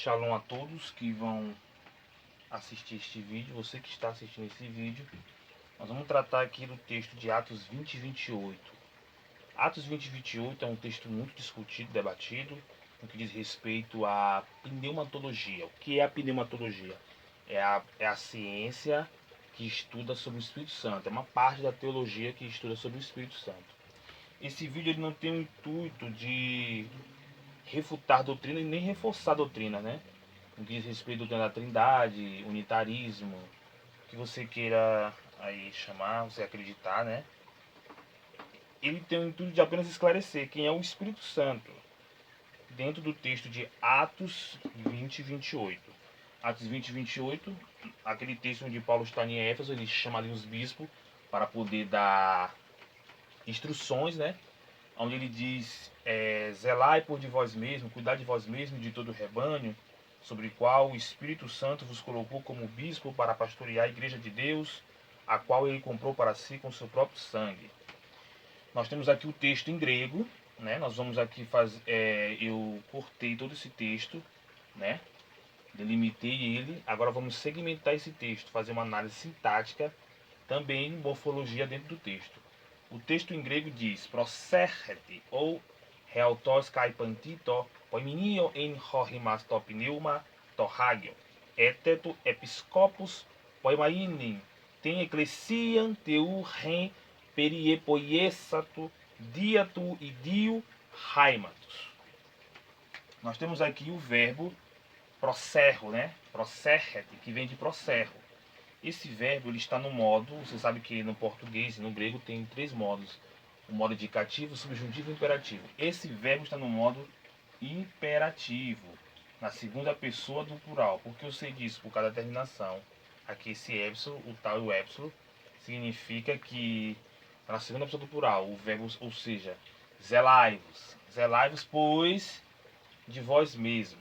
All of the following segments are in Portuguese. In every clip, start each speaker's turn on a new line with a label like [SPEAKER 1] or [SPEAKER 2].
[SPEAKER 1] Shalom a todos que vão assistir este vídeo, você que está assistindo esse vídeo. Nós vamos tratar aqui do texto de Atos 20 e 28. Atos 20 e 28 é um texto muito discutido, debatido, no que diz respeito à pneumatologia. O que é a pneumatologia? É a ciência que estuda sobre o Espírito Santo, é uma parte da teologia que estuda sobre o Espírito Santo. Esse vídeo ele não tem o intuito de refutar doutrina e nem reforçar doutrina, né? No que diz respeito à doutrina da Trindade, unitarismo, que você queira aí chamar, você acreditar, né? Ele tem o intuito de apenas esclarecer quem é o Espírito Santo, dentro do texto de Atos 20 e 28. Atos 20 e 28, aquele texto onde Paulo está em Éfeso, ele chama ali os bispos para poder dar instruções, né? Onde ele diz, zelai por de vós mesmos, cuidar de vós mesmos e de todo o rebanho, sobre o qual o Espírito Santo vos colocou como bispo para pastorear a igreja de Deus, a qual ele comprou para si com seu próprio sangue. Nós temos aqui o texto em grego, né? Nós vamos aqui fazer, eu cortei todo esse texto, né? Delimitei ele. Agora vamos segmentar esse texto, fazer uma análise sintática, também morfologia dentro do texto. O texto em grego diz: prosérgete ou realtos kai pantito poiminio en horrimas to pneuma to hagio eteto episcopus poimainin ten ecclesiam teu ren periepoiesato diatu idio haimatus. Nós temos aqui o verbo proserro, né? Prosérgete, que vem de proserro. Esse verbo ele está no modo, você sabe que no português e no grego tem três modos: o modo indicativo, subjuntivo e imperativo. Esse verbo está no modo imperativo, na segunda pessoa do plural. Por que eu sei disso? Por causa da terminação. Aqui esse epsilon, o tal e o epsilon, significa que na segunda pessoa do plural, o verbo, ou seja, zelai-vos, pois, de vós mesmo.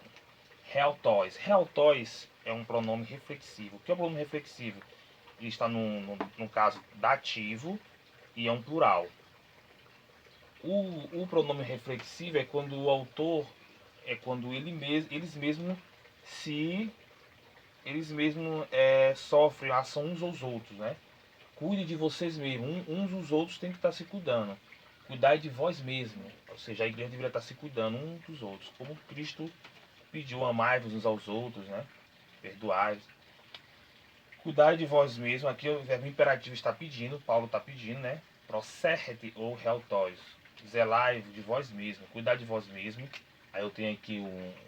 [SPEAKER 1] Realtóis é um pronome reflexivo. O que é o pronome reflexivo? Ele está no caso dativo e é um plural. O pronome reflexivo é quando o autor, quando eles mesmos sofrem ação uns aos outros, né? Cuide de vocês mesmos, uns dos outros tem que estar se cuidando. Cuidai de vós mesmos, ou seja, a igreja deveria estar se cuidando uns dos outros, como Cristo pediu: amai-vos uns aos outros, né? Perdoai. Cuidar de vós mesmos, aqui o verbo imperativo está pedindo, Paulo está pedindo, né? Prosérgete ou realtóis. Zelai de vós mesmos, cuidar de vós mesmos. Aí eu tenho aqui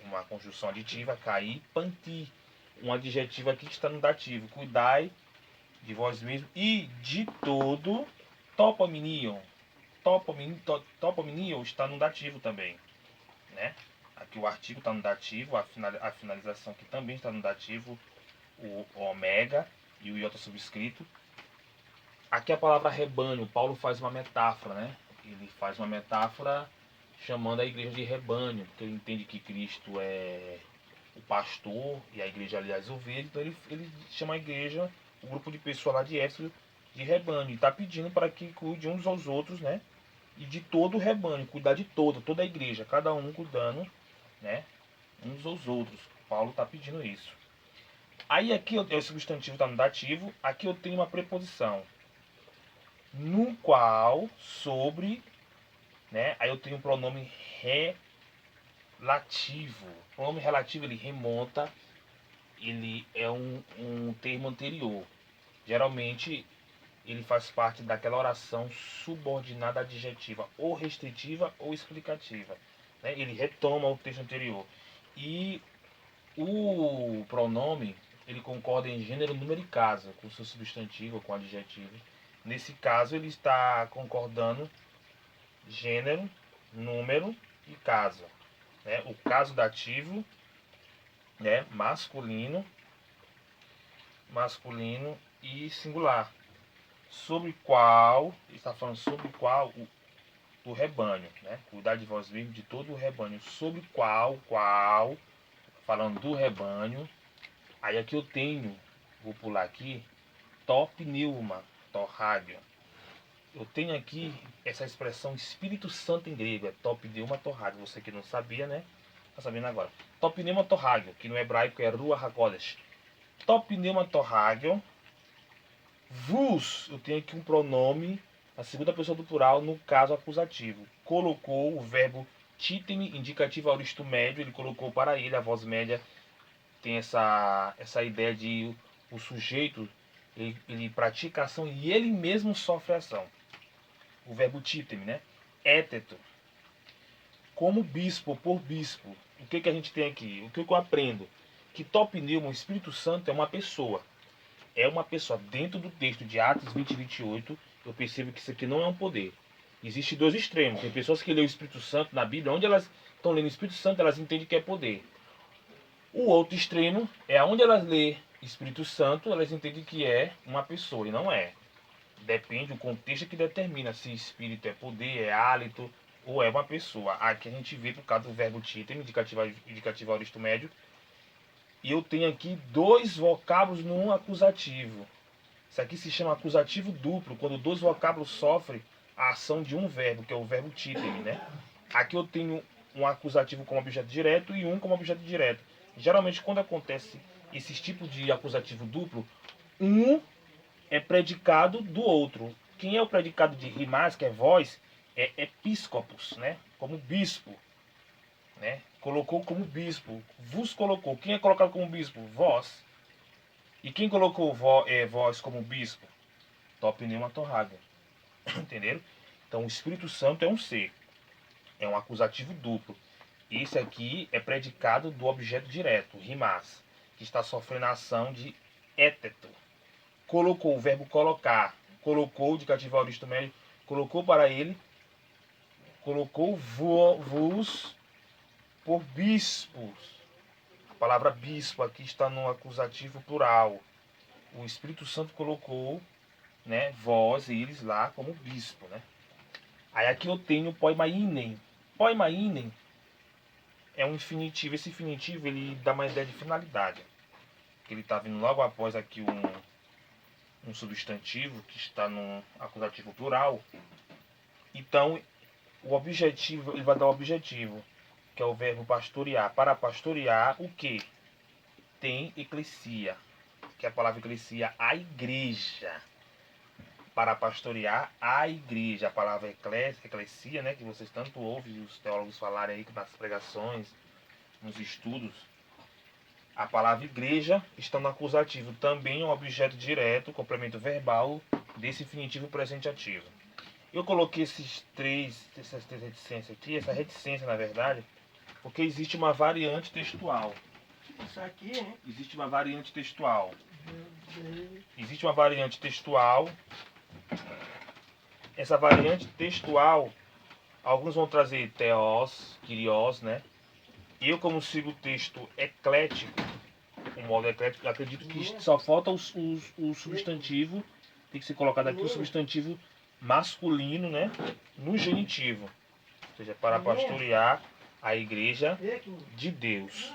[SPEAKER 1] uma conjunção aditiva, cair, panti. Um adjetivo aqui que está no dativo. Cuidai de vós mesmos e de todo. Topominion. Topominion está no dativo também, né? Aqui o artigo está no dativo, a finalização aqui também está no dativo, o ômega e o iota subscrito. Aqui a palavra rebanho, Paulo faz uma metáfora, né? Ele faz uma metáfora chamando a igreja de rebanho, porque ele entende que Cristo é o pastor e a igreja, aliás, ovelha. Então ele chama a igreja, o grupo de pessoas lá de Éfeso, de rebanho. E está pedindo para que cuide uns aos outros, né? E de todo o rebanho, cuidar de toda a igreja, cada um cuidando, né? Uns aos outros. Paulo está pedindo isso. Aí aqui o substantivo está no dativo, aqui eu tenho uma preposição, no qual, sobre, né? Aí eu tenho um pronome relativo. O pronome relativo ele remonta, ele é um termo anterior. Geralmente ele faz parte daquela oração subordinada adjetiva, ou restritiva ou explicativa, né? Ele retoma o texto anterior. E o pronome ele concorda em gênero, número e casa com o seu substantivo ou com o adjetivo. Nesse caso ele está concordando gênero, número e casa, né? O caso dativo, né? masculino e singular, sobre qual está falando, sobre qual o rebanho, né? Cuidar de vós mesmos, de todo o rebanho, sobre qual falando do rebanho. Aí aqui eu tenho, vou pular aqui, top pneuma, torrádio. Eu tenho aqui essa expressão Espírito Santo em grego, é top pneuma torrádio. Você que não sabia, né? Tá sabendo agora. Topneumatorrágio, que no hebraico é Ruach HaKodesh. Topneumatorrágio. Vos, eu tenho aqui um pronome, a segunda pessoa do plural, no caso acusativo. Colocou o verbo titeme, indicativo auristo médio, ele colocou para ele, a voz média tem essa ideia de o sujeito, ele pratica ação e ele mesmo sofre ação. O verbo titeme, né? Éteto. Como bispo, por bispo. O que a gente tem aqui? O que eu aprendo? Que topneuma, o Espírito Santo, é uma pessoa. É uma pessoa. Dentro do texto de Atos 20 e 28, eu percebo que isso aqui não é um poder. Existem dois extremos. Tem pessoas que lêem o Espírito Santo na Bíblia, onde elas estão lendo o Espírito Santo, elas entendem que é poder. O outro extremo é onde elas lêem Espírito Santo, elas entendem que é uma pessoa, e não é. Depende do contexto que determina se espírito é poder, é hálito ou é uma pessoa. Aqui a gente vê por causa do verbo titem, indicativo auristo médio. E eu tenho aqui dois vocábulos num acusativo. Isso aqui se chama acusativo duplo, quando dois vocábulos sofrem a ação de um verbo, que é o verbo titem, né? Aqui eu tenho um acusativo como objeto direto e um como objeto direto. Geralmente, quando acontece esses tipos de acusativo duplo, um é predicado do outro. Quem é o predicado de rimás, que é voz, é episcopos, né? Como bispo, né? Colocou como bispo, vos colocou. Quem é colocado como bispo? Vós. E quem colocou voz como bispo? Topneumatorrágio. Entenderam? Então o Espírito Santo é um ser, é um acusativo duplo. Esse aqui é predicado do objeto direto, rimás, que está sofrendo a ação de éteto. Colocou o verbo colocar, colocou, indicativo auristo médio, colocou para ele, colocou vos por bispos. A palavra bispo aqui está no acusativo plural. O Espírito Santo colocou, né, vós, eles lá como bispo, né? Aí aqui eu tenho poimainen. Poimainen é um infinitivo. Esse infinitivo ele dá uma ideia de finalidade. Ele está vindo logo após aqui um substantivo que está no acusativo plural. Então, o objetivo, ele vai dar o objetivo, que é o verbo pastorear. Para pastorear, o que? Tem eclesia, que é a palavra eclesia, a igreja. Para pastorear a igreja, a palavra eclesia, né, que vocês tanto ouvem os teólogos falarem aí nas pregações, nos estudos. A palavra igreja está no acusativo, também é um objeto direto, complemento verbal desse infinitivo presente ativo. Eu coloquei essas três reticências aqui, essa reticência na verdade, porque existe uma variante textual.
[SPEAKER 2] Isso aqui, hein?
[SPEAKER 1] Existe uma variante textual. Existe uma variante textual. Essa variante textual, alguns vão trazer teos, kyrios, né? Eu, como sigo o texto eclético, o modo eclético, acredito que só falta o substantivo, tem que ser colocado aqui o substantivo masculino, né? No genitivo. Ou seja, para pastorear a igreja de Deus.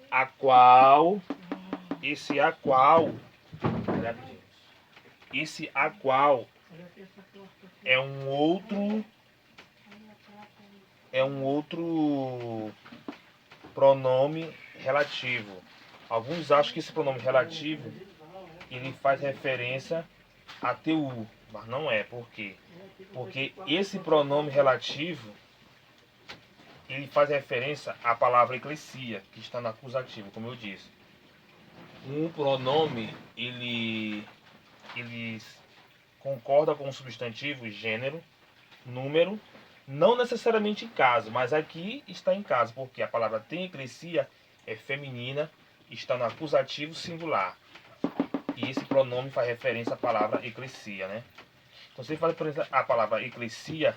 [SPEAKER 1] A qual, esse a qual é um outro pronome relativo. Alguns acham que esse pronome relativo ele faz referência a teu, mas não é. Por quê? Porque esse pronome relativo ele faz referência à palavra eclesia, que está no acusativo, como eu disse. Um pronome ele concorda com o substantivo, gênero, número, não necessariamente em caso, mas aqui está em caso, porque a palavra tem eclesia é feminina, está no acusativo singular. E esse pronome faz referência à palavra eclesia, né? Então, se ele faz referência à palavra eclesia,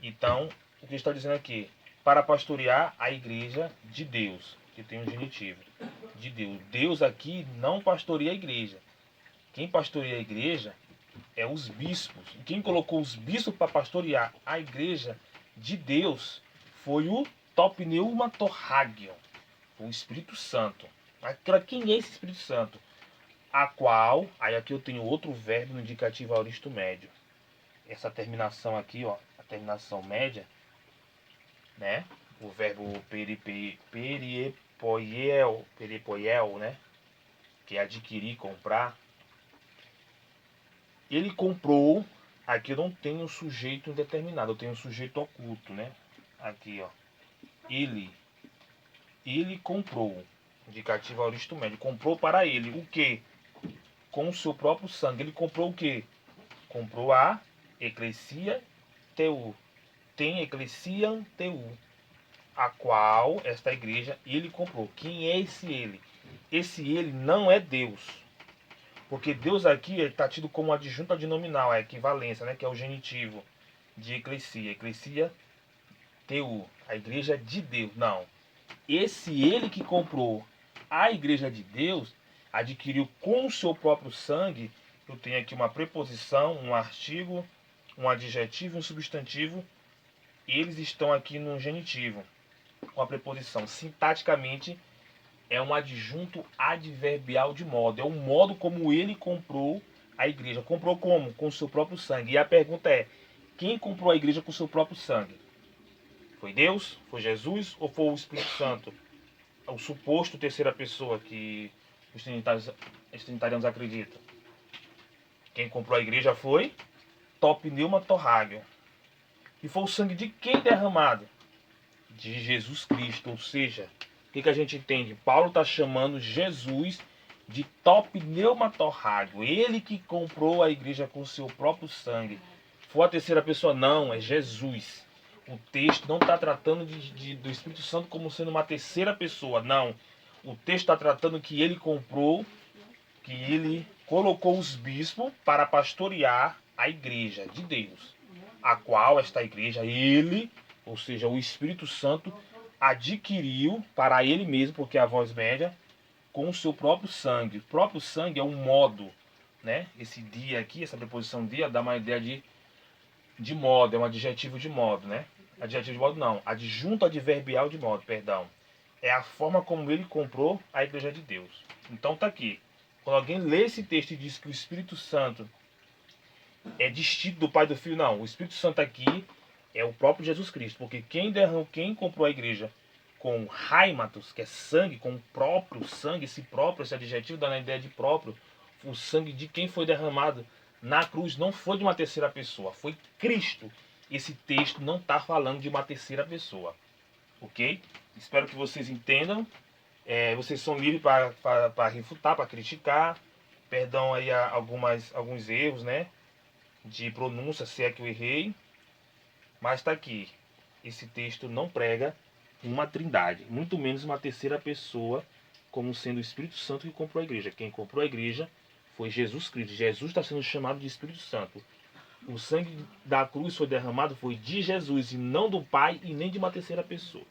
[SPEAKER 1] então, o que está dizendo aqui? Para pastorear a igreja de Deus, que tem um genitivo, de Deus. Deus aqui não pastoreia a igreja. Quem pastoreia a igreja é os bispos. E quem colocou os bispos para pastorear a igreja de Deus foi o Topneumatorrágio, o Espírito Santo. Para quem é esse Espírito Santo? A qual, aí aqui eu tenho outro verbo no indicativo auristo médio. Essa terminação aqui, ó, a terminação média, né? O verbo peripoiel, né? Que é adquirir, comprar. Ele comprou, aqui eu não tenho sujeito indeterminado, eu tenho um sujeito oculto, né? Aqui, ó. Ele comprou, indicativo auristo médio, comprou para ele o que? Com o seu próprio sangue. Ele comprou o que? Comprou a eclesia teu. Tem eclesia teu, a qual esta igreja ele comprou. Quem é esse ele? Esse ele não é Deus. Porque Deus aqui está tido como adjunto adnominal, a equivalência, né, que é o genitivo de eclesia. Eclesia teu, a igreja de Deus. Não. Esse ele que comprou a igreja de Deus, adquiriu com o seu próprio sangue. Eu tenho aqui uma preposição, um artigo, um adjetivo e um substantivo. Eles estão aqui no genitivo, com a preposição. Sintaticamente, é um adjunto adverbial de modo. É o modo como ele comprou a igreja. Comprou como? Com o seu próprio sangue. E a pergunta é, quem comprou a igreja com o seu próprio sangue? Foi Deus? Foi Jesus? Ou foi o Espírito Santo? O suposto terceira pessoa que os trinitarianos acreditam. Quem comprou a igreja foi Topneuma Torrágio. E foi o sangue de quem derramado? De Jesus Cristo. Ou seja, o que a gente entende? Paulo está chamando Jesus de Topneuma Torrágio. Ele que comprou a igreja com seu próprio sangue. Foi a terceira pessoa? Não, é Jesus. O texto não está tratando do Espírito Santo como sendo uma terceira pessoa. Não. O texto está tratando que ele comprou, que ele colocou os bispos para pastorear a igreja de Deus, a qual esta igreja, ele, ou seja, o Espírito Santo, adquiriu para ele mesmo, porque é a voz média, com o seu próprio sangue. O próprio sangue é um modo, né? Esse dia aqui, essa preposição dia, dá uma ideia de modo, é um adjetivo de modo, né? Adjetivo de modo não, adjunto adverbial de modo, perdão. É a forma como ele comprou a igreja de Deus. Então tá aqui. Quando alguém lê esse texto e diz que o Espírito Santo é distinto do Pai e do Filho, não. O Espírito Santo aqui é o próprio Jesus Cristo. Porque quem comprou a igreja com raimatos, que é sangue, com o próprio sangue, esse adjetivo dá na ideia de próprio, o sangue de quem foi derramado na cruz não foi de uma terceira pessoa, foi Cristo. Esse texto não está falando de uma terceira pessoa. Ok? Espero que vocês entendam. Vocês são livres para refutar, para criticar. Perdão aí a alguns erros, né? De pronúncia, se é que eu errei. Mas está aqui. Esse texto não prega uma trindade, muito menos uma terceira pessoa, como sendo o Espírito Santo que comprou a igreja. Quem comprou a igreja foi Jesus Cristo. Jesus está sendo chamado de Espírito Santo. O sangue da cruz foi derramado, foi de Jesus e não do Pai e nem de uma terceira pessoa.